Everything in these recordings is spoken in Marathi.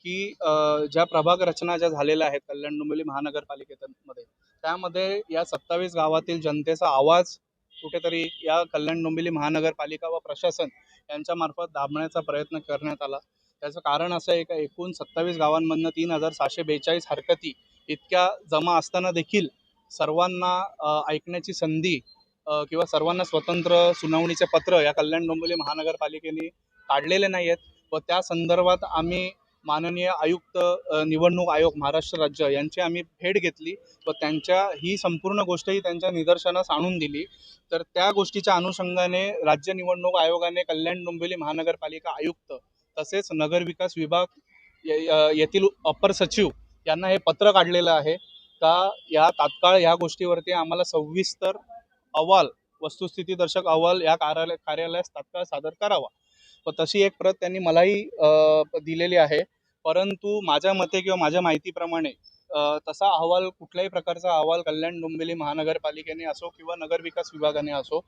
की ज्या प्रभाग रचना ज्या झालेल्या आहेत कल्याण डोंबिवली महानगरपालिकेमध्ये, त्यामध्ये या 27 गावातील जनतेचा आवाज कुठेतरी या कल्याण डोंबिवली महानगरपालिका व प्रशासन यांच्यामार्फत दाबण्याचा प्रयत्न करण्यात आला. त्याचं कारण असं आहे का एकूण 27 गावांमधनं 3742 हरकती इतक्या जमा असताना देखील सर्वांना ऐकण्याची संधी किंवा सर्वांना स्वतंत्र सुनावणीचे पत्र या कल्याण डोंबिवली महानगरपालिकेने काढलेले नाही आहेत. व त्या संदर्भात आम्ही माननीय आयुक्त निवडणूक आयोग महाराष्ट्र राज्य यांची आम्ही भेट घेतली व त्यांच्या ही संपूर्ण गोष्टही त्यांच्या निदर्शनास आणून दिली. तर त्या गोष्टीच्या अनुषंगाने राज्य निवडणूक आयोगाने कल्याण डोंबिवली महानगरपालिका आयुक्त तसेच नगरविकास विभाग येथील अपर सचिव यांना हे पत्र काढलेलं आहे का या तात्काळ या गोष्टीवरती आम्हाला सविस्तर अहवाल वस्तुस्थितीदर्शक अहवाल या कार्यालयास तात्काळ सादर करावा. व तशी एक प्रत त्यांनी मलाही दिलेली आहे. परंतु माझ्या मते किंवा माझ्या माहितीप्रमाणे तसा अहवाल कुठल्याही प्रकारचा अहवाल कल्याण डोंबिवली महानगरपालिकेने असो किंवा नगरविकास विभागाने असो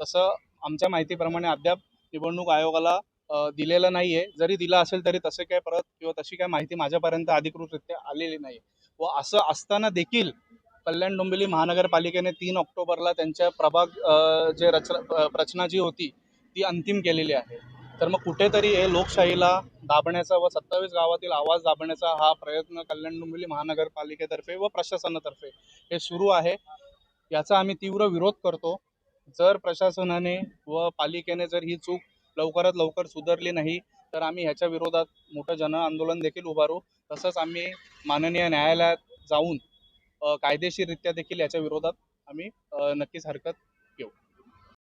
तसं आमच्या माहितीप्रमाणे अद्याप निवडणूक आयोगाला दिलेलं नाही आहे. जरी दिला असेल तरी तसे काय प्रत किंवा तशी काय माहिती माझ्यापर्यंत अधिकृतरित्या आलेली नाही. व असं असताना देखील कल्याण डोंबिवली महानगरपालिकेने 3 ऑक्टोबरला त्यांच्या प्रभाग जे रचना जी होती ती अंतिम केलेली आहे. तर मग कुठेतरी हे लोकशाहीला दाबण्याचा व 27 गावातील आवाज दाबण्याचा हा प्रयत्न कल्याण डोंबिवली महानगरपालिकेतर्फे व प्रशासनातर्फे हे सुरू आहे. याचा आम्ही तीव्र विरोध करतो. जर प्रशासनाने व पालिकेने जर ही चूक लवकरात लवकर सुधारली नाही तर आम्ही ह्याच्या विरोधात मोठं जन आंदोलन देखील उभारू. तसंच आम्ही माननीय न्यायालयात जाऊन कायदेशीररित्या देखील याच्या विरोधात आम्ही नक्कीच हरकत